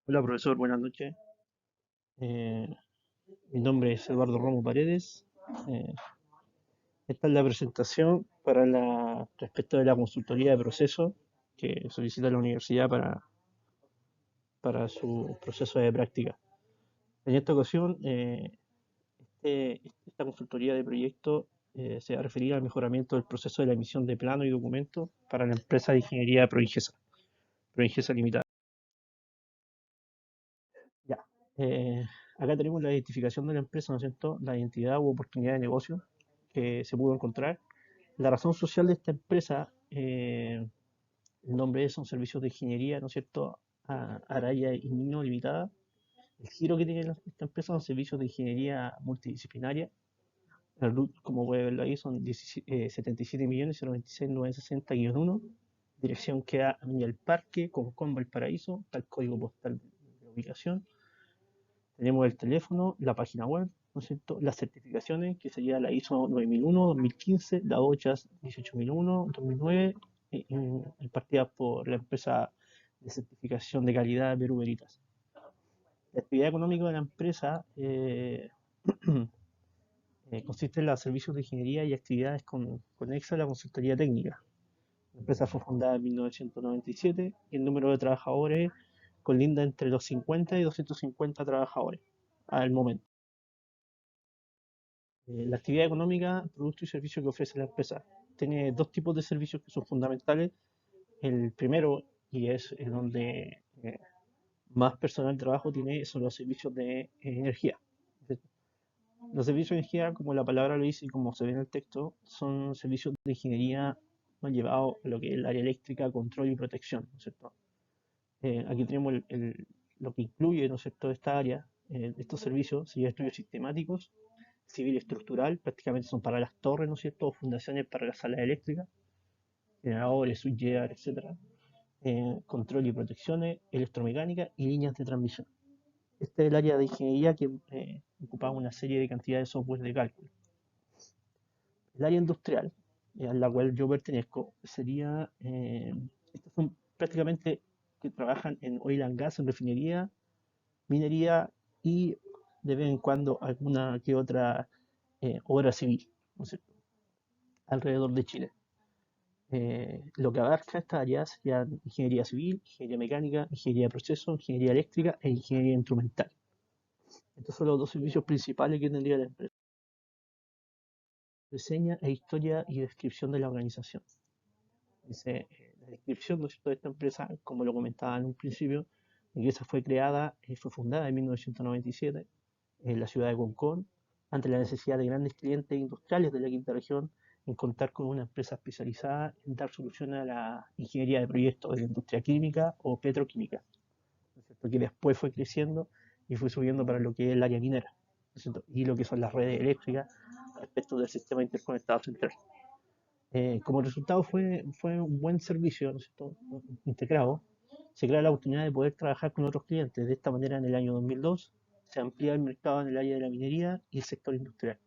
Hola profesor, buenas noches. Eh, Mi nombre es Eduardo Romo Paredes. Eh, Esta es la presentación respecto de la consultoría de proceso que solicita la universidad para su proceso de práctica. En esta ocasión, esta consultoría de proyecto se va a referir al mejoramiento del proceso de la emisión de plano y documentos para la empresa de ingeniería Proingesa Limitada. Ya. Eh, Acá tenemos la identificación de la empresa, ¿no es cierto? La identidad u oportunidad de negocio que se pudo encontrar. La razón social de esta empresa, el nombre son servicios de ingeniería, ¿no es cierto? Araya y Nino Limitada. El giro que tiene esta empresa son servicios de ingeniería multidisciplinaria. El RUT, como puede verlo ahí, son 77.096.960-1. Dirección queda en el Parque, Concón, Valparaíso. Está el código postal de la ubicación. Tenemos el teléfono, la página web, ¿no es cierto? Las certificaciones, que sería la ISO 9001, 2015, la OCHAS 18001, 2009, impartidas por la empresa de certificación de calidad Perú Veritas. La actividad económica de la empresa consiste en los servicios de ingeniería y actividades conexas a la consultoría técnica. La empresa fue fundada en 1997 y el número de trabajadores colinda entre los 50 y 250 trabajadores al momento. La actividad económica, producto y servicio que ofrece la empresa. Tiene dos tipos de servicios que son fundamentales. El primero, y es en donde más personal de trabajo tiene, son los servicios de energía. Los servicios de energía, como la palabra lo dice y como se ve en el texto, son servicios de ingeniería más llevados a lo que es el área eléctrica, control y protección, ¿no es cierto? Aquí tenemos lo que incluye, ¿no es cierto?, esta área, estos servicios, sería estudios sistemáticos, civil estructural, prácticamente son para las torres, ¿no es cierto?, o fundaciones para las salas eléctricas, generadores, switchgear, etcétera, control y protecciones, electromecánica y líneas de transmisión. Este es el área de ingeniería que ocupa una serie de cantidades de software de cálculo. El área industrial, a la cual yo pertenezco, estos son prácticamente que trabajan en oil and gas, en refinería, minería y de vez en cuando alguna que otra obra civil, ¿no es cierto?, alrededor de Chile. Lo que abarca esta área sería ingeniería civil, ingeniería mecánica, ingeniería de proceso, ingeniería eléctrica e ingeniería instrumental. Estos son los dos servicios principales que tendría la empresa. Reseña e historia y descripción de la organización. Dice, la descripción, ¿no es cierto?, de esta empresa, como lo comentaba en un principio, la empresa fue creada, fue fundada en 1997 en la ciudad de Concón, ante la necesidad de grandes clientes industriales de la quinta región en contar con una empresa especializada en dar soluciones a la ingeniería de proyectos de la industria química o petroquímica, ¿no es cierto?, que después fue creciendo y fue subiendo para lo que es el área minera, ¿no es cierto?, y lo que son las redes eléctricas respecto del sistema interconectado central. Como resultado fue un buen servicio, ¿no es cierto?, integrado. Se crea la oportunidad de poder trabajar con otros clientes. De esta manera, en el año 2002, se amplía el mercado en el área de la minería y el sector industrial.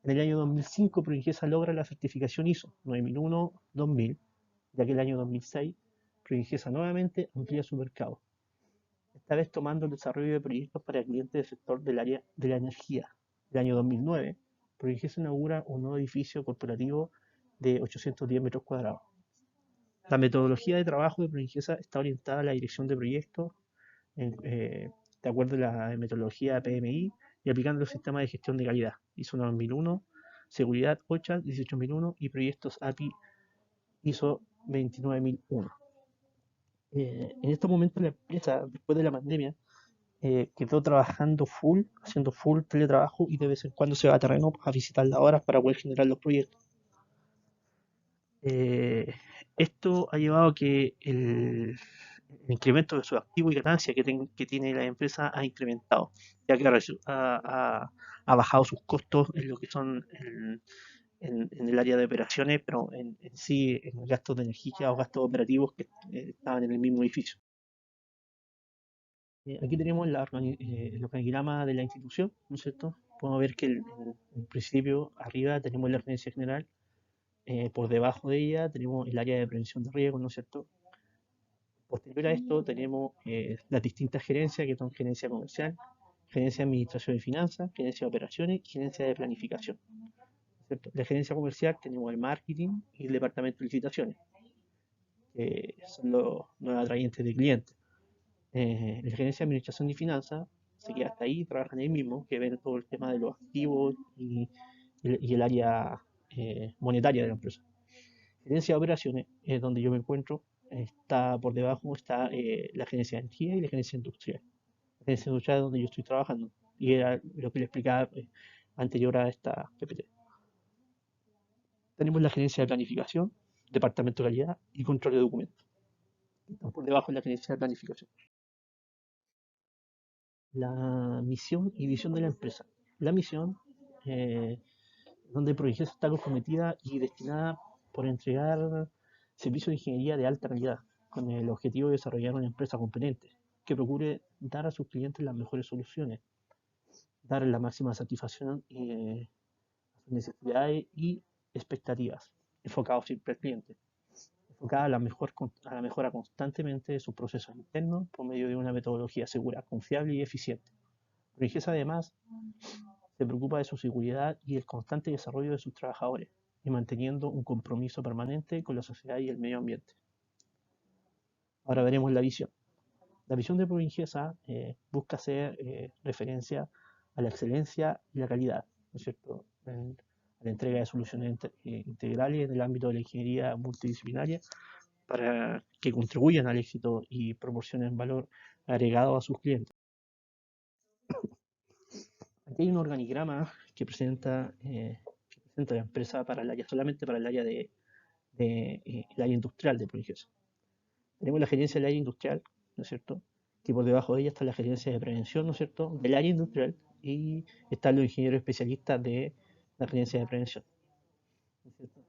En el año 2005, Proingesa logra la certificación ISO 9001-2000, ya que el año 2006, Proingesa nuevamente amplía su mercado, esta vez tomando el desarrollo de proyectos para clientes del sector del área de la energía. El año 2009, Proingesa inaugura un nuevo edificio corporativo de 810 metros cuadrados. La metodología de trabajo de Proingesa está orientada a la dirección de proyectos de acuerdo a la metodología PMI y aplicando el sistema de gestión de calidad ISO 9001, seguridad OSHA 18001 y proyectos API ISO 29001. En estos momentos la empresa, después de la pandemia, quedó trabajando full, haciendo full teletrabajo y de vez en cuando se va a terreno a visitar las horas para poder generar los proyectos. Eh, Esto ha llevado a que el incremento de su activo y ganancia que tiene la empresa ha incrementado, ya que ha bajado sus costos en lo que son en el área de operaciones, pero en sí en gastos de energía o gastos operativos que estaban en el mismo edificio. Aquí tenemos el organigrama de la institución, ¿no es cierto? Podemos ver que en principio arriba tenemos la gerencia general, por debajo de ella tenemos el área de prevención de riesgos, ¿no es cierto? Posterior a esto tenemos las distintas gerencias, que son gerencia comercial, gerencia de administración y finanzas, gerencia de operaciones y gerencia de planificación. ¿Cierto? La gerencia comercial tenemos el marketing y el departamento de licitaciones, que son los atrayentes de clientes. La gerencia de administración y finanzas se queda hasta ahí, trabajan ahí mismo, que ven todo el tema de los activos y el área monetaria de la empresa. Gerencia de operaciones es donde yo me encuentro, está por debajo está la gerencia de energía y la gerencia industrial. La gerencia industrial es donde yo estoy trabajando y era lo que le explicaba anterior a esta PPT. Tenemos la gerencia de planificación, departamento de calidad y control de documentos. Están por debajo de la gerencia de planificación. La misión y visión de la empresa. La misión, donde Prodigiosa está comprometida y destinada por entregar servicios de ingeniería de alta calidad, con el objetivo de desarrollar una empresa competente que procure dar a sus clientes las mejores soluciones, dar la máxima satisfacción a sus necesidades y expectativas, enfocados siempre al cliente, enfocada a la mejora constantemente de sus procesos internos por medio de una metodología segura, confiable y eficiente. Prodigiosa además se preocupa de su seguridad y el constante desarrollo de sus trabajadores, y manteniendo un compromiso permanente con la sociedad y el medio ambiente. Ahora veremos la visión. La visión de Prodigiosa busca hacer referencia a la excelencia y la calidad, ¿no es cierto?, a la entrega de soluciones integrales en el ámbito de la ingeniería multidisciplinaria para que contribuyan al éxito y proporcionen valor agregado a sus clientes. Aquí hay un organigrama que presenta la empresa para el área, solamente para el área el área industrial de Prodigiosa. Tenemos la gerencia del área industrial, ¿no es cierto? Que por debajo de ella está la gerencia de prevención, ¿no es cierto?, del área industrial, y están los ingenieros especialistas de la gerencia de prevención, ¿no es cierto?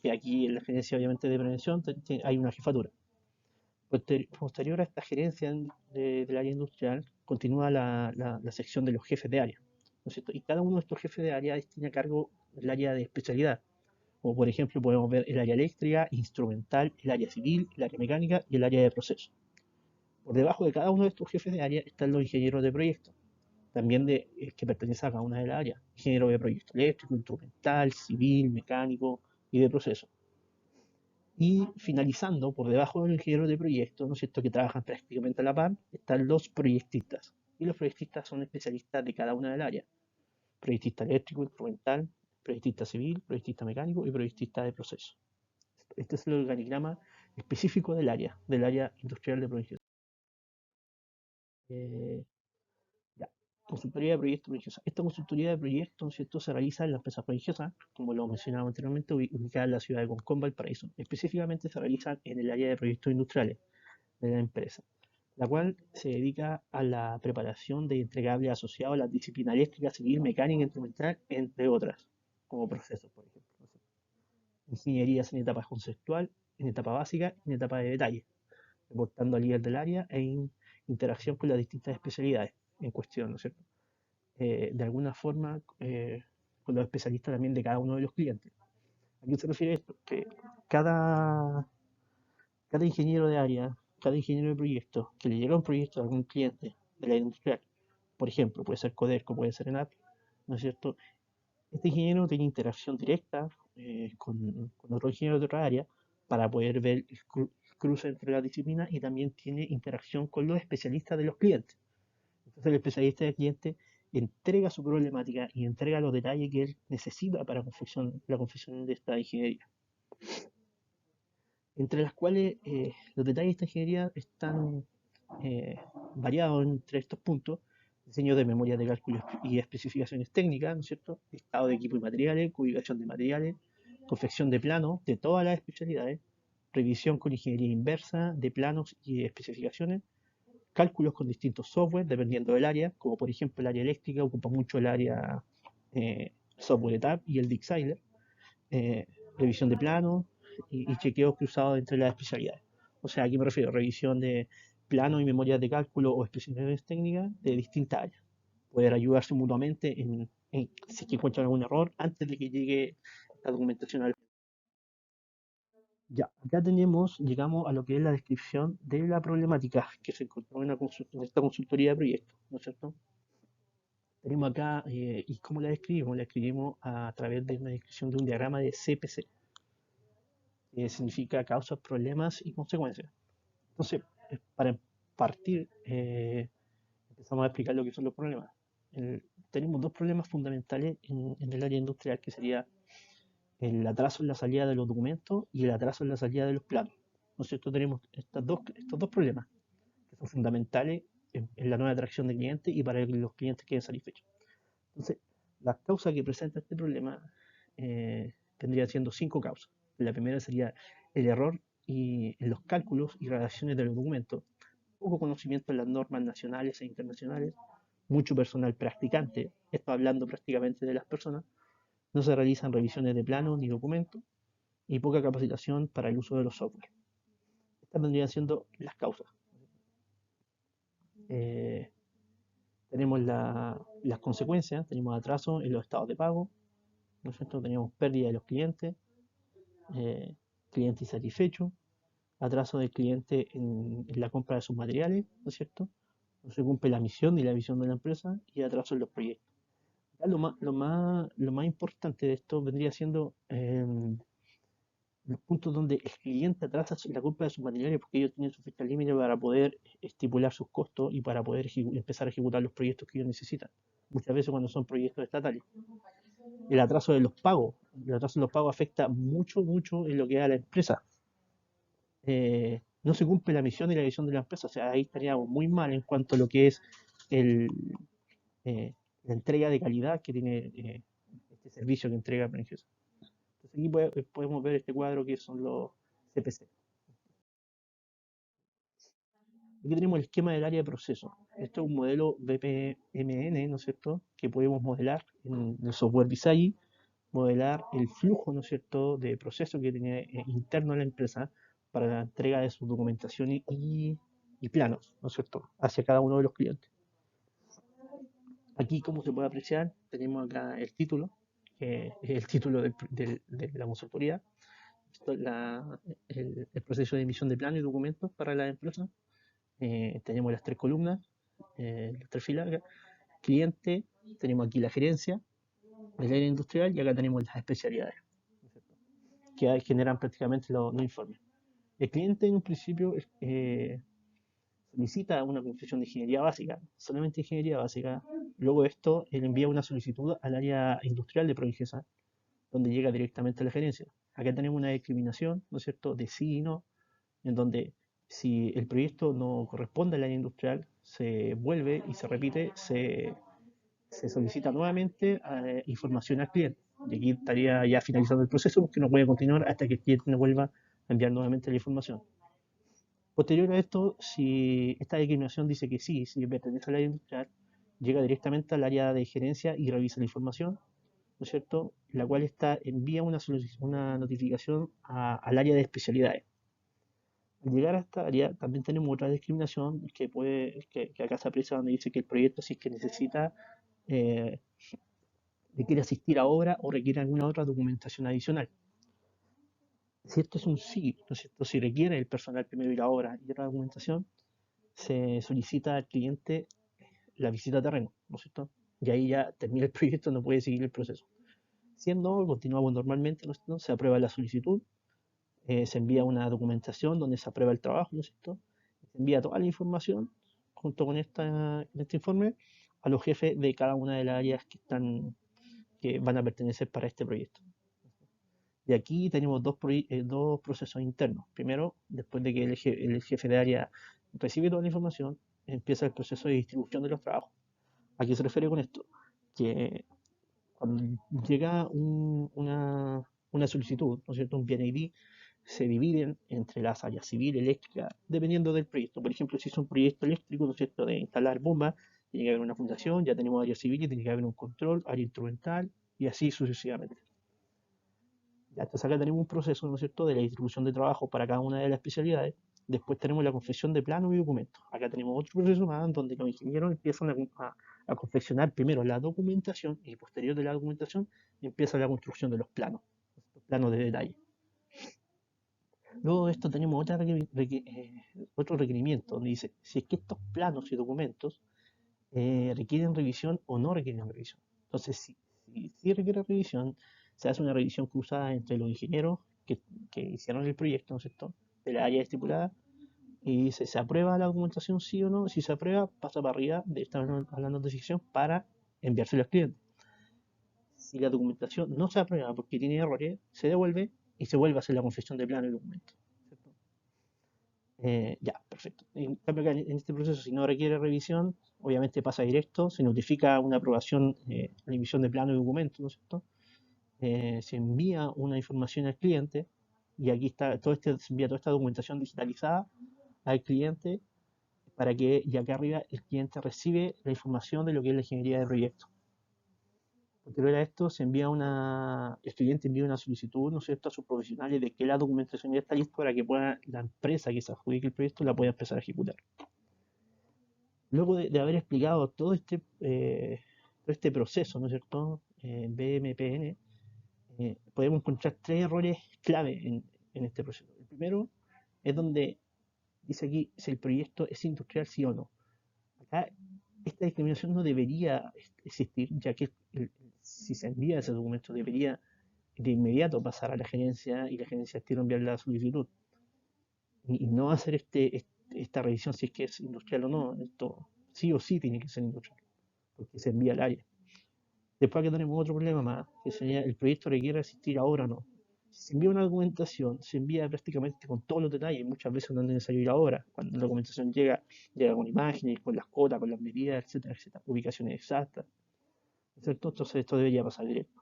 Que aquí en la gerencia obviamente de prevención hay una jefatura. Posterior a esta gerencia del área industrial, continúa la sección de los jefes de área, ¿no es cierto? Y cada uno de estos jefes de área tiene a cargo el área de especialidad. Como por ejemplo podemos ver el área eléctrica, instrumental, el área civil, el área mecánica y el área de proceso. Por debajo de cada uno de estos jefes de área están los ingenieros de proyecto, también que pertenecen a cada una de las áreas. Ingeniero de proyecto eléctrico, instrumental, civil, mecánico y de proceso. Y finalizando, por debajo de los ingenieros de proyecto, ¿no es cierto?, que trabajan prácticamente a la par, están los proyectistas. Y los proyectistas son especialistas de cada una del área. Proyectista eléctrico, instrumental, proyectista civil, proyectista mecánico y proyectista de proceso. Este es el organigrama específico del área industrial de proyectos. Ya. Consultoría de proyectos prodigiosa. Esta consultoría de proyectos, ¿no es cierto?, se realiza en la empresa prodigiosa, como lo mencionaba anteriormente, ubicada en la ciudad de Concón, Valparaíso. Específicamente se realiza en el área de proyectos industriales de la empresa, la cual se dedica a la preparación de entregables asociados a las disciplinas eléctrica, civil, mecánica, instrumental, entre otras, como procesos, por ejemplo. Ingenierías en etapa conceptual, en etapa básica y en etapa de detalle, reportando al líder del área interacción con las distintas especialidades en cuestión, ¿no es cierto? De alguna forma, con los especialistas también de cada uno de los clientes. ¿A qué se refiere esto? Que cada, cada ingeniero de área, cada ingeniero de proyecto que le llega un proyecto a algún cliente de la industrial, por ejemplo, puede ser Coderco, puede ser ENAP, ¿no es cierto? Este ingeniero tiene interacción directa con otro ingeniero de otra área para poder ver el cruce entre las disciplinas, y también tiene interacción con los especialistas de los clientes. Entonces el especialista del cliente entrega su problemática y entrega los detalles que él necesita para la confección de esta ingeniería. Entre las cuales los detalles de esta ingeniería están eh, variados entre estos puntos: diseño de memorias de cálculo y especificaciones técnicas, ¿no es cierto?, estado de equipo y materiales, ubicación de materiales, confección de planos de todas las especialidades, revisión con ingeniería inversa de planos y especificaciones, cálculos con distintos software dependiendo del área, como por ejemplo el área eléctrica ocupa mucho el área software ETAP y el DeepSiler, revisión de planos y chequeos cruzados entre las especialidades. O sea, aquí me refiero a revisión de planos y memorias de cálculo o especificaciones técnicas de distintas áreas. Poder ayudarse mutuamente si encuentran algún error antes de que llegue la documentación al. Ya, acá llegamos a lo que es la descripción de la problemática que se encontró en esta consultoría de proyectos, ¿no es cierto? Tenemos acá, ¿y cómo la describimos? La describimos a través de una descripción de un diagrama de CPC, que significa causas, problemas y consecuencias. Entonces, para partir, empezamos a explicar lo que son los problemas. Tenemos dos problemas fundamentales en el área industrial, que sería el atraso en la salida de los documentos y el atraso en la salida de los planos. ¿No es cierto? Tenemos estos dos problemas que son fundamentales en la nueva atracción de clientes y para que los clientes queden satisfechos. Entonces, las causas que presenta este problema tendrían siendo cinco causas. La primera sería el error en los cálculos y redacciones de los documentos, poco conocimiento en las normas nacionales e internacionales, mucho personal practicante, esto hablando prácticamente de las personas, no se realizan revisiones de planos ni documentos y poca capacitación para el uso de los software. Estas vendrían siendo las causas. Eh, tenemos las consecuencias, tenemos atraso en los estados de pago, ¿no es cierto? Tenemos pérdida de los clientes, eh, cliente insatisfecho, atraso del cliente en la compra de sus materiales, ¿no es cierto? No se cumple la misión ni la visión de la empresa y atraso en los proyectos. Ya lo más importante de esto vendría siendo los puntos donde el cliente atrasa la compra de sus materiales porque ellos tienen su fecha límite para poder estipular sus costos y para poder empezar a ejecutar los proyectos que ellos necesitan. Muchas veces cuando son proyectos estatales. El atraso de los pagos. El atraso de los pagos afecta mucho, mucho en lo que es a la empresa. No se cumple la misión y la visión de la empresa. O sea, ahí estaríamos muy mal en cuanto a lo que es el, eh, la entrega de calidad que tiene este servicio que entrega Prenges. Entonces aquí podemos ver este cuadro que son los CPC. Aquí tenemos el esquema del área de proceso. Esto es un modelo BPMN, ¿no es cierto?, que podemos modelar en el software Visagi, modelar el flujo, ¿no es cierto?, de proceso que tiene interno a la empresa para la entrega de su documentación y planos, ¿no es cierto?, hacia cada uno de los clientes. Aquí, como se puede apreciar, tenemos acá el título, que es el título de la consultoría. Esto es el proceso de emisión de planos y documentos para la empresa. Tenemos las tres columnas, las tres filas acá. Cliente, tenemos aquí la gerencia del área industrial y acá tenemos las especialidades, ¿no es cierto?, que generan prácticamente los informes. El cliente en un principio solicita una concesión de ingeniería básica, solamente ingeniería básica. Luego de esto, él envía una solicitud al área industrial de Provigesa, donde llega directamente a la gerencia. Acá tenemos una discriminación, ¿no es cierto?, de sí y no, en donde si el proyecto no corresponde al área industrial, se vuelve y se repite, se solicita nuevamente información al cliente. Y aquí estaría ya finalizando el proceso porque no puede continuar hasta que el cliente nos vuelva a enviar nuevamente la información. Posterior a esto, si esta discriminación dice que sí, si pertenece al área industrial, llega directamente al área de gerencia y revisa la información, ¿no es cierto?, la cual envía una notificación al área de especialidades. Al llegar a esta área también tenemos otra discriminación que acá se aprecia donde dice que el proyecto, si es que necesita, eh, requiere asistir a obra o requiere alguna otra documentación adicional. Si esto es un sí, ¿no es cierto?, si requiere el personal primero ir a obra y otra documentación, se solicita al cliente la visita a terreno, ¿no es cierto? Y ahí ya termina el proyecto, no puede seguir el proceso. Siendo, continuamos normalmente, ¿no es cierto?, se aprueba la solicitud, se envía una documentación donde se aprueba el trabajo, ¿no es cierto?, se envía toda la información junto con este informe a los jefes de cada una de las áreas que van a pertenecer para este proyecto. Y aquí tenemos dos procesos internos. Primero, después de que el jefe de área recibe toda la información, empieza el proceso de distribución de los trabajos. ¿A qué se refiere con esto? Que cuando llega una solicitud, ¿no es cierto?, un PNID, se dividen entre las áreas civil y eléctrica, dependiendo del proyecto. Por ejemplo, si es un proyecto eléctrico, ¿no es cierto?, de instalar bombas, tiene que haber una fundación, ya tenemos área civil y tiene que haber un control, área instrumental, y así sucesivamente. Ya, entonces acá tenemos un proceso, ¿no es cierto?, de la distribución de trabajo para cada una de las especialidades. Después tenemos la confección de planos y documentos. Acá tenemos otro proceso más donde los ingenieros empiezan a confeccionar primero la documentación y posterior de la documentación empieza la construcción de los planos de detalle. Luego de esto tenemos otro requerimiento donde dice si es que estos planos y documentos requieren revisión o no requieren revisión. Entonces, si requiere revisión, se hace una revisión cruzada entre los ingenieros que hicieron el proyecto, ¿no es cierto?, de la área estipulada, y dice, ¿se aprueba la documentación sí o no? Si se aprueba, pasa para arriba de la notificación para enviárselo al cliente. Si la documentación no se aprueba porque tiene errores, se devuelve y se vuelve a hacer la confección de plano y documento. ¿Cierto? Ya, perfecto. En cambio, acá en este proceso, si no requiere revisión, obviamente pasa directo, se notifica una aprobación, la emisión de plano y documento, ¿no es cierto? Se envía una información al cliente y aquí está, se envía toda esta documentación digitalizada al cliente para que, ya acá arriba, el cliente recibe la información de lo que es la ingeniería de proyecto. Posterior a esto, el cliente envía una solicitud, ¿no es cierto?, a sus profesionales de que la documentación ya está lista para que pueda la empresa que se adjudique el proyecto la pueda empezar a ejecutar. Luego de haber explicado todo este proceso, ¿no es cierto?, BMPN, podemos encontrar tres errores clave en este proceso. El primero es donde dice aquí si el proyecto es industrial, sí o no. Acá esta discriminación no debería existir, ya que si se envía ese documento debería de inmediato pasar a la gerencia y la gerencia tiro enviar la solicitud. Y no hacer esta revisión si es que es industrial o no. Esto sí o sí tiene que ser industrial, porque se envía al área. Después aquí tenemos otro problema más, que sería el proyecto requiere asistir ahora o no. Si se envía una documentación, se envía prácticamente con todos los detalles, muchas veces no es necesario ir ahora. Cuando la documentación llega con imágenes, con las cotas, con las medidas, etcétera, etcétera, ubicaciones exactas, ¿cierto? Entonces esto debería pasar directo.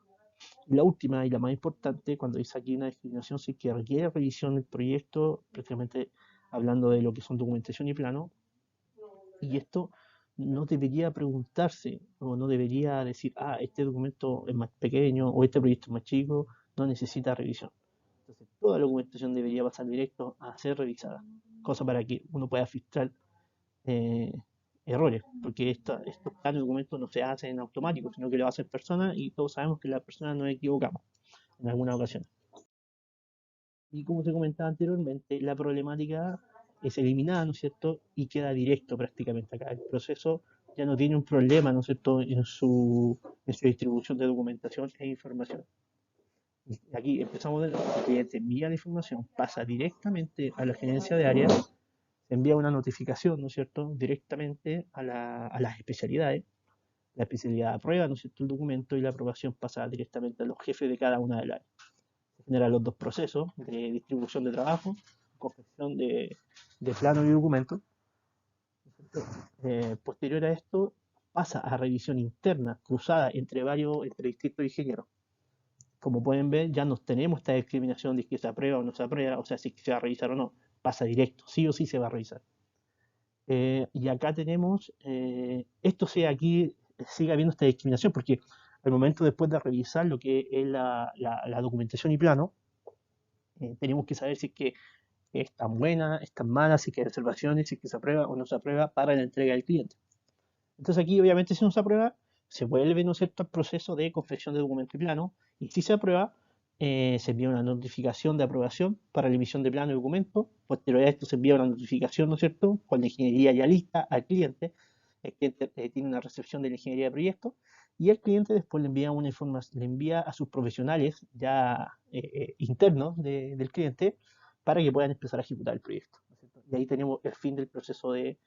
Y la última y la más importante, cuando dice aquí una discriminación, sí que requiere revisión del proyecto, prácticamente hablando de lo que son documentación y plano, y esto no debería preguntarse o no debería decir, este documento es más pequeño o este proyecto es más chico, no necesita revisión. Entonces, toda la documentación debería pasar directo a ser revisada, cosa para que uno pueda filtrar eh, errores, porque estos planos de documentos no se hacen en automático, sino que lo hacen personas y todos sabemos que las personas nos equivocamos en alguna ocasión. Y como se comentaba anteriormente, la problemática es eliminada, ¿no es cierto? Y queda directo prácticamente acá. El proceso ya no tiene un problema, ¿no es cierto?, en su distribución de documentación e información. Y aquí empezamos de nuevo. El cliente envía la información, pasa directamente a la gerencia de área, se envía una notificación, ¿no es cierto?, directamente a las especialidades. La especialidad aprueba, ¿no es cierto?, el documento y la aprobación pasa directamente a los jefes de cada una de las áreas. Se generan los dos procesos de distribución de trabajo, confección de planos y documentos. Posterior a esto, pasa a revisión interna, cruzada entre distintos ingenieros. Como pueden ver, ya no tenemos esta discriminación de que se aprueba o no se aprueba, o sea, si se va a revisar o no, pasa directo, sí o sí se va a revisar. Y acá tenemos, sigue habiendo esta discriminación, porque al momento después de revisar lo que es la documentación y plano, tenemos que saber si es que es tan buena, es tan mala, si hay observaciones, si es que se aprueba o no se aprueba para la entrega del cliente. Entonces aquí obviamente si no se aprueba, se vuelve, ¿no es cierto?, el proceso de confección de documento y plano, y si se aprueba, se envía una notificación de aprobación para la emisión de plano y documento. Posterior a esto se envía una notificación, ¿no es cierto?, con la ingeniería ya lista al cliente. El cliente tiene una recepción de la ingeniería de proyecto y el cliente después le envía una información, le envía a sus profesionales ya internos del cliente para que puedan empezar a ejecutar el proyecto, ¿no es cierto? Y ahí tenemos el fin del proceso de,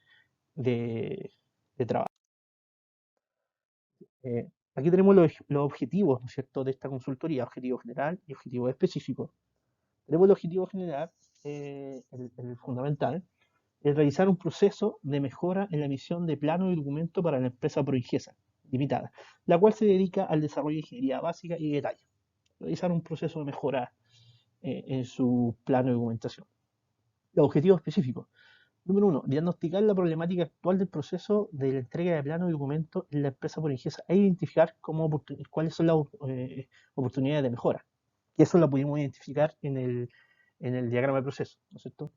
de trabajo. Aquí tenemos los objetivos, ¿no es cierto?, de esta consultoría, objetivo general y objetivo específico. Tenemos el objetivo general, el fundamental, es realizar un proceso de mejora en la emisión de plano y documento para la empresa Proingesa Limitada, la cual se dedica al desarrollo de ingeniería básica y detalle. Realizar un proceso de mejora en su plano de documentación. Los objetivos específicos. Número uno, diagnosticar la problemática actual del proceso de la entrega de plano y documentos en la empresa Proingesa e identificar cuáles son las oportunidades de mejora. Y eso lo pudimos identificar en el diagrama de proceso, ¿no es cierto?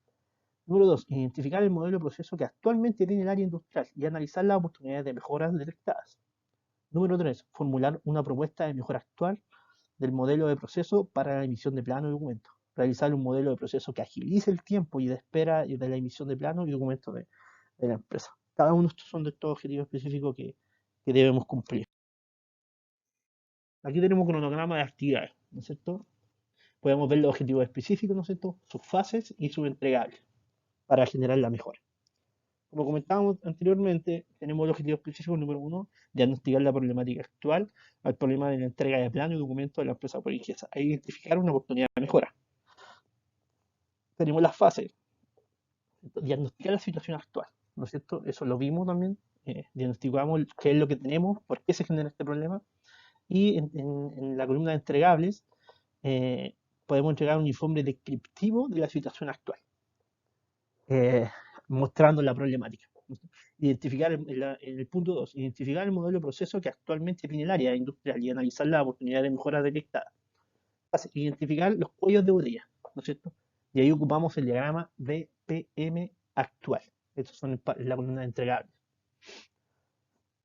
Número dos, identificar el modelo de proceso que actualmente tiene el área industrial y analizar las oportunidades de mejoras detectadas. Número tres, formular una propuesta de mejora actual del modelo de proceso para la emisión de plano y documentos. realizar un modelo de proceso que agilice el tiempo y de espera y de la emisión de planos y documentos de la empresa. Cada uno de estos son de estos objetivos específicos que debemos cumplir. Aquí tenemos un cronograma de actividades, ¿no es cierto? Podemos ver los objetivos específicos, ¿no es cierto? Sus fases y sus entregables para generar la mejora. Como comentábamos anteriormente, tenemos el objetivo específico número 1, diagnosticar la problemática actual al problema de la entrega de plano y documentos de la empresa por ingesa, e identificar una oportunidad de mejora. Tenemos las fases, diagnosticar la situación actual, ¿no es cierto? Eso lo vimos también, diagnosticamos qué es lo que tenemos, por qué se genera este problema, y en la columna de entregables eh, podemos entregar un informe descriptivo de la situación actual, eh, mostrando la problemática. Identificar en el punto 2, identificar el modelo de proceso que actualmente tiene el área industrial y analizar las oportunidades de mejora detectadas. Identificar los cuellos de botella, ¿no es cierto? Y ahí ocupamos el diagrama BPM actual. Estos son la columna de entregables.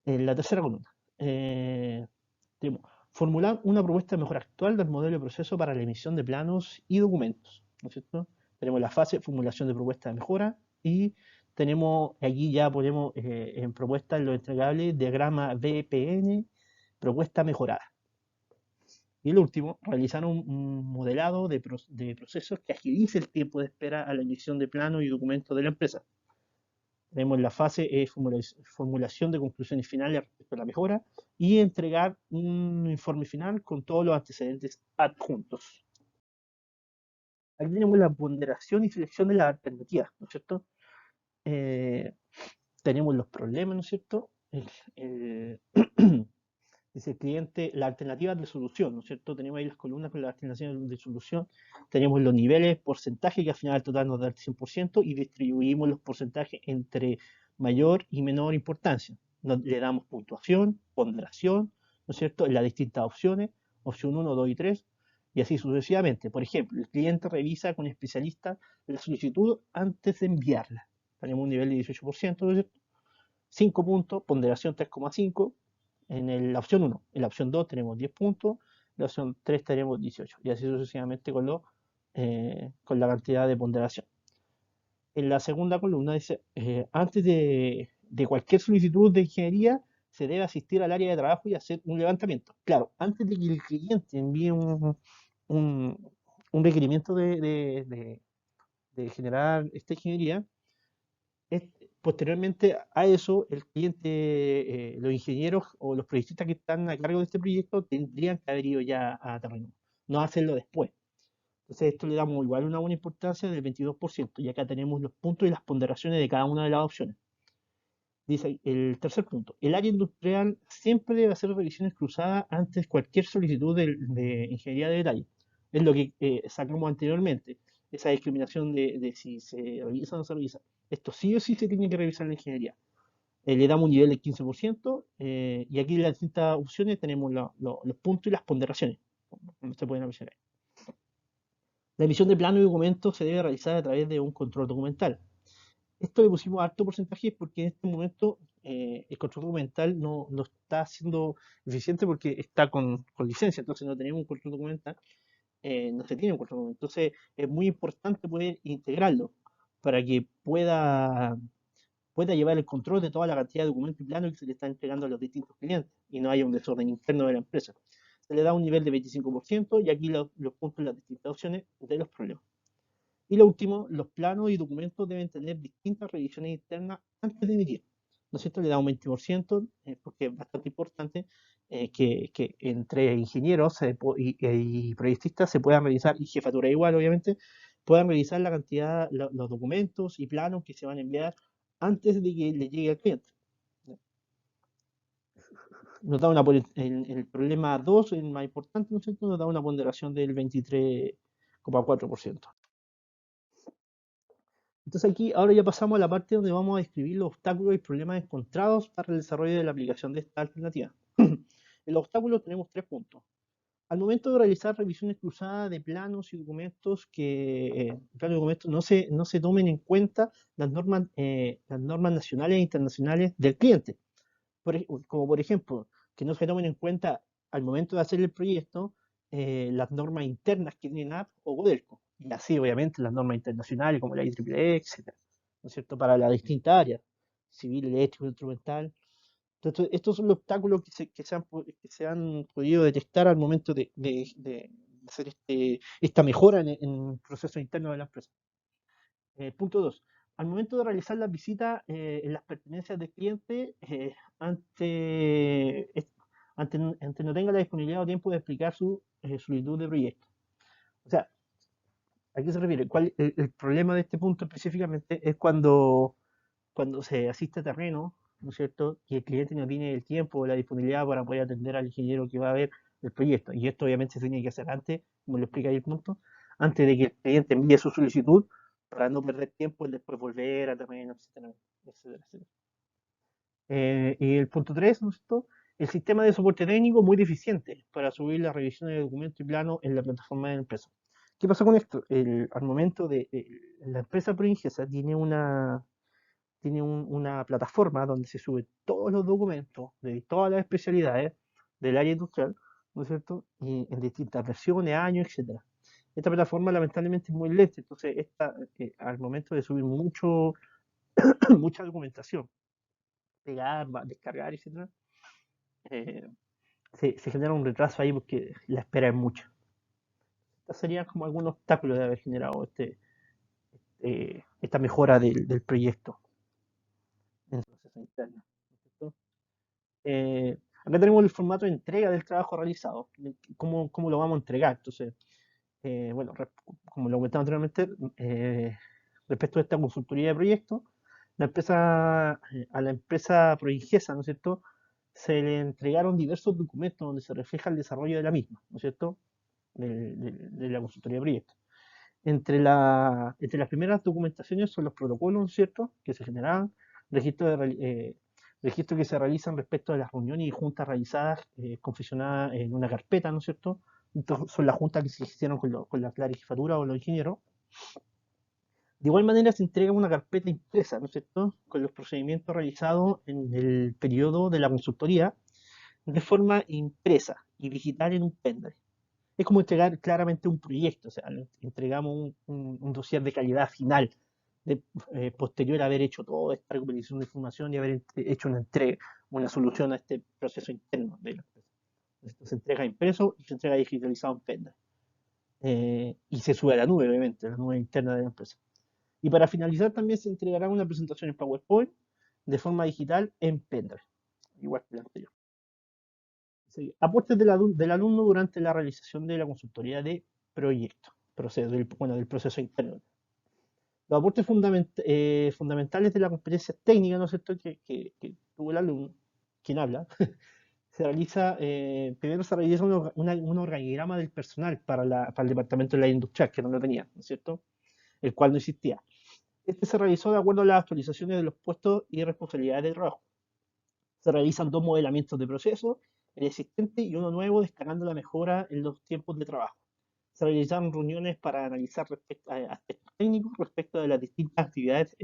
En la tercera columna, tenemos formular una propuesta de mejora actual del modelo de proceso para la emisión de planos y documentos, ¿no es cierto? Tenemos la fase formulación de propuesta de mejora y tenemos, aquí ya ponemos en propuesta en lo entregable diagrama BPN, propuesta mejorada. Y el último, realizar un modelado de procesos que agilice el tiempo de espera a la emisión de planos y documentos de la empresa. Tenemos la fase formulación de conclusiones finales respecto a la mejora y entregar un informe final con todos los antecedentes adjuntos. Aquí tenemos la ponderación y selección de las alternativas, ¿no es cierto? Tenemos los problemas, ¿no es cierto? Dice el cliente, la alternativa de solución, ¿no es cierto? Tenemos ahí las columnas con las alternativas de solución. Tenemos los niveles, porcentaje, que al final el total nos da el 100%, y distribuimos los porcentajes entre mayor y menor importancia. Le damos puntuación, ponderación, ¿no es cierto? En las distintas opciones, opción 1, 2 y 3, y así sucesivamente. Por ejemplo, el cliente revisa con especialista la solicitud antes de enviarla. Tenemos un nivel de 18%, ¿no es cierto? 5 puntos, ponderación 3,5 en la opción 1. En la opción 2 tenemos 10 puntos, en la opción 3 tenemos 18, y así sucesivamente con la cantidad de ponderación. En la segunda columna dice, antes de cualquier solicitud de ingeniería, se debe asistir al área de trabajo y hacer un levantamiento. Claro, antes de que el cliente envíe un, un requerimiento de generar esta ingeniería, posteriormente a eso, el cliente, los ingenieros o los proyectistas que están a cargo de este proyecto tendrían que haber ido ya a terreno, no hacerlo después. Entonces, esto le damos igual una buena importancia del 22%, y acá tenemos los puntos y las ponderaciones de cada una de las opciones. Dice el tercer punto, el área industrial siempre debe hacer revisiones cruzadas antes de cualquier solicitud de ingeniería de detalle. Es lo que sacamos anteriormente, esa discriminación de si se revisa o no se revisa. Esto sí o sí se tiene que revisar en la ingeniería. Le damos un nivel del 15%, y aquí en las distintas opciones tenemos los puntos y las ponderaciones, como se pueden apreciar ahí. La emisión de plano y documentos se debe realizar a través de un control documental. Esto le pusimos alto porcentaje porque en este momento el control documental no está siendo eficiente porque está con licencia, entonces no tenemos un control documental, no se tiene un control documental. Entonces es muy importante poder integrarlo para que pueda llevar el control de toda la cantidad de documentos y planos que se le están entregando a los distintos clientes y no haya un desorden interno de la empresa. Se le da un nivel de 25% y aquí los puntos en las distintas opciones de los problemas. Y lo último, los planos y documentos deben tener distintas revisiones internas antes de emitir. ¿No es cierto? Le da un 20%, porque es bastante importante que entre ingenieros y proyectistas se puedan revisar, y jefatura igual, obviamente, puedan revisar la cantidad, los documentos y planos que se van a enviar antes de que le llegue al cliente. Nos da el problema 2, el más importante, ¿no es cierto? Nos da una ponderación del 23,4%. Entonces aquí ahora ya pasamos a la parte donde vamos a describir los obstáculos y problemas encontrados para el desarrollo de la aplicación de esta alternativa. En los obstáculos tenemos 3 puntos. Al momento de realizar revisiones cruzadas de planos y documentos, no se tomen en cuenta las normas nacionales e internacionales del cliente. Como por ejemplo, que no se tomen en cuenta al momento de hacer el proyecto las normas internas que tiene NAP o Codelco. y así obviamente las normas internacionales como la IEEE, etcétera, ¿no es cierto? Para las distintas áreas, civil, eléctrico, instrumental. Entonces, estos son los obstáculos que se han podido detectar al momento de hacer esta mejora en el proceso interno de la empresa. Punto 2. Al momento de realizar las visitas en las pertenencias del cliente, ante no tenga la disponibilidad o tiempo de explicar su solicitud de proyecto. O sea, ¿a qué se refiere? El problema de este punto específicamente es cuando se asiste a terreno, ¿no es cierto? Y el cliente no tiene el tiempo o la disponibilidad para poder atender al ingeniero que va a ver el proyecto. Y esto obviamente se tiene que hacer antes, como lo explica ahí el punto, antes de que el cliente envíe su solicitud para no perder tiempo en después volver a terreno, etcétera, etcétera, etcétera. Y el punto 3, ¿no es cierto? El sistema de soporte técnico muy deficiente para subir la revisión de documentos y planos en la plataforma de la empresa. ¿Qué pasa con esto? Al momento la empresa Proingesa tiene una plataforma donde se suben todos los documentos de todas las especialidades del área industrial, ¿no es cierto? Y en distintas versiones, años, etcétera. Esta plataforma lamentablemente es muy lenta, entonces al momento de subir mucha documentación, pegar, descargar, etcétera, eh, se genera un retraso ahí porque la espera es mucha. Estos serían como algunos obstáculos de haber generado esta mejora del proyecto en su proceso interno, ¿no es cierto? Acá tenemos el formato de entrega del trabajo realizado, cómo lo vamos a entregar. Entonces, bueno, como lo comentaba anteriormente, respecto a esta consultoría de proyectos, a la empresa Proingesa, ¿no es cierto?, se le entregaron diversos documentos donde se refleja el desarrollo de la misma, ¿no es cierto?, de la consultoría de proyectos. Entre las primeras documentaciones son los protocolos, ¿no es cierto?, que se generaban, registros que se realizan respecto a las reuniones y juntas realizadas, confeccionadas en una carpeta, ¿no es cierto? Entonces, son las juntas que se hicieron con la clarificatura o los ingenieros. De igual manera se entrega una carpeta impresa, ¿no es cierto?, con los procedimientos realizados en el periodo de la consultoría de forma impresa y digital en un pendrive. Es como entregar claramente un proyecto, o sea, entregamos un dossier de calidad final, posterior a haber hecho toda esta recopilación de información y haber hecho una solución a este proceso interno de la empresa. Esto se entrega impreso y se entrega digitalizado en pendrive. Y se sube a la nube, obviamente, a la nube interna de la empresa. Y para finalizar también se entregará una presentación en PowerPoint de forma digital en pendrive, igual que la anterior. Sí, aportes del alumno durante la realización de la consultoría de proyecto, del proceso interno. Los aportes fundamentales de la competencia técnica, ¿no es cierto?, que tuvo el alumno, quien habla, primero se realiza un organigrama del personal para el departamento de la industrial, que no lo tenía, ¿no es cierto?, el cual no existía. Este se realizó de acuerdo a las actualizaciones de los puestos y responsabilidades de trabajo. Se realizan dos modelamientos de proceso, el existente y uno nuevo, destacando la mejora en los tiempos de trabajo. Se realizaron reuniones para analizar aspectos técnicos respecto de las distintas actividades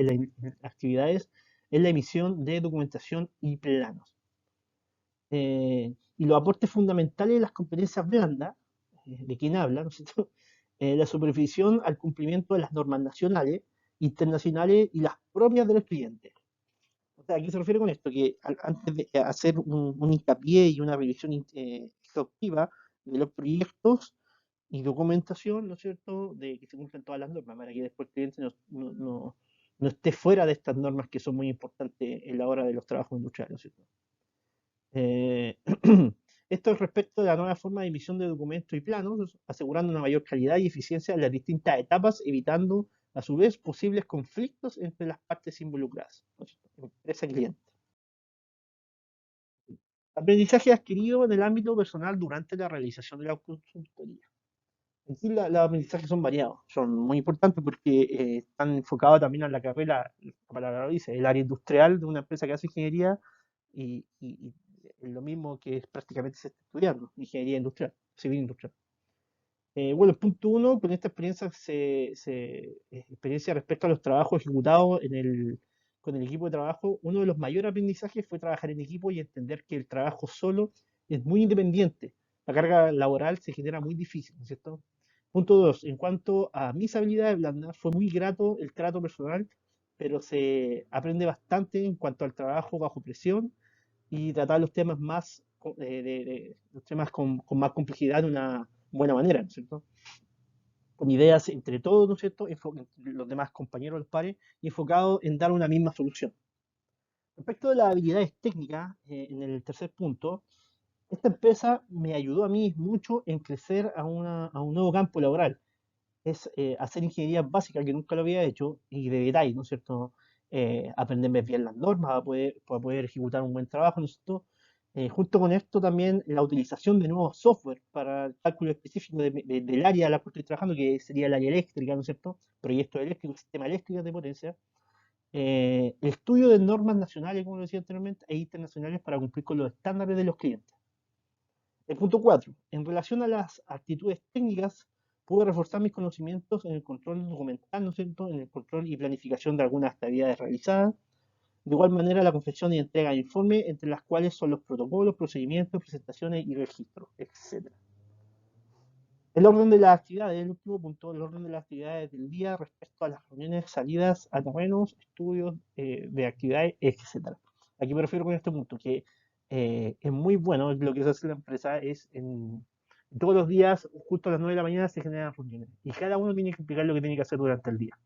en la emisión de documentación y planos. Y los aportes fundamentales de las competencias blandas, de quien habla, ¿no es cierto? La supervisión al cumplimiento de las normas nacionales, internacionales y las propias del cliente. O sea, ¿a qué se refiere con esto? Que antes de hacer un hincapié y una revisión exhaustiva de los proyectos y documentación, ¿no es cierto?, de que se cumplan todas las normas, para que después el cliente no esté fuera de estas normas que son muy importantes en la hora de los trabajos industriales, ¿no es cierto? Eh, Esto es respecto de la nueva forma de emisión de documentos y planos, asegurando una mayor calidad y eficiencia en las distintas etapas, evitando a su vez posibles conflictos entre las partes involucradas, ¿no es cierto?, empresa y cliente. Aprendizaje adquirido en el ámbito personal durante la realización de la consultoría. Aquí los aprendizajes son variados, son muy importantes porque están enfocados también a la carrera, la palabra lo dice, el área industrial de una empresa que hace ingeniería y es lo mismo que prácticamente se está estudiando, ingeniería industrial, civil industrial. Bueno, el punto uno, con esta experiencia, experiencia respecto a los trabajos ejecutados con el equipo de trabajo, uno de los mayores aprendizajes fue trabajar en equipo y entender que el trabajo solo es muy independiente. La carga laboral se genera muy difícil, ¿no es cierto? Punto 2, en cuanto a mis habilidades blandas, fue muy grato el trato personal, pero se aprende bastante en cuanto al trabajo bajo presión y tratar los temas los temas con más complejidad de una buena manera, ¿no es cierto? Con ideas entre todos, ¿no es cierto? Entre los demás compañeros, los pares, y enfocado en dar una misma solución. Respecto de las habilidades técnicas, en el tercer punto, esta empresa me ayudó a mí mucho en crecer a un nuevo campo laboral. Es hacer ingeniería básica que nunca lo había hecho y de detalle, ¿no es cierto? Aprenderme bien las normas para poder ejecutar un buen trabajo, ¿no es cierto? Junto con esto también la utilización de nuevos software para el cálculo específico del área a la que estoy trabajando, que sería el área eléctrica, ¿no es cierto? Proyectos eléctricos, sistema eléctrico de potencia. El estudio de normas nacionales, como lo decía anteriormente, e internacionales para cumplir con los estándares de los clientes. El punto 4. En relación a las actitudes técnicas, pude reforzar mis conocimientos en el control documental, ¿no es cierto? En el control y planificación de algunas actividades realizadas. De igual manera, la confección y entrega de informes, entre las cuales son los protocolos, procedimientos, presentaciones y registros, etc. El orden de las actividades, el último punto, el orden de las actividades del día respecto a las reuniones, salidas a terrenos, estudios de actividades, etc. ¿A qué me refiero con este punto? Que es muy bueno lo que se hace en la empresa es todos los días, justo a las 9 de la mañana, se generan reuniones y cada uno tiene que explicar lo que tiene que hacer durante el día.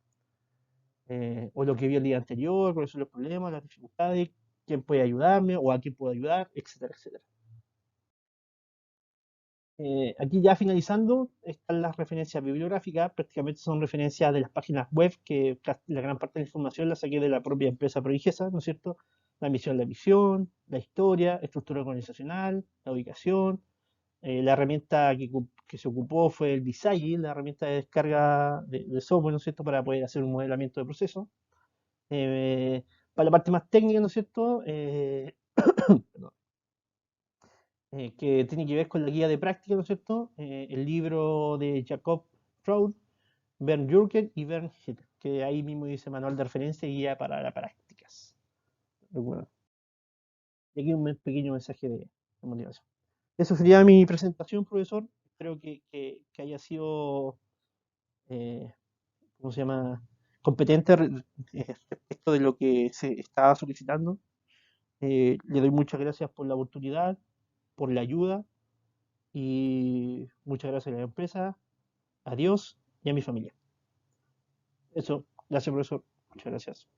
O lo que vio el día anterior, cuáles son los problemas, las dificultades, quién puede ayudarme o a quién puedo ayudar, etcétera, etcétera. Aquí ya finalizando, están las referencias bibliográficas, prácticamente son referencias de las páginas web, que la gran parte de la información la saqué de la propia empresa prodigiosa, ¿no es cierto? La misión, la historia, estructura organizacional, la ubicación. La herramienta que se ocupó fue el Visagi, la herramienta de descarga de software, ¿no es cierto?, para poder hacer un modelamiento de proceso. Eh, para la parte más técnica, ¿no es cierto?, perdón, que tiene que ver con la guía de práctica, ¿no es cierto? El libro de Jacob Freud, Bernd Jürgen y Bernd Hitler, que ahí mismo dice manual de referencia y guía para las prácticas. Recuerda. Y aquí un pequeño mensaje de motivación. Eso sería mi presentación, profesor. Espero que haya sido, eh, ¿cómo se llama? Competente respecto de lo que se estaba solicitando. Le doy muchas gracias por la oportunidad, por la ayuda y muchas gracias a la empresa, a Dios y a mi familia. Eso, gracias profesor, muchas gracias.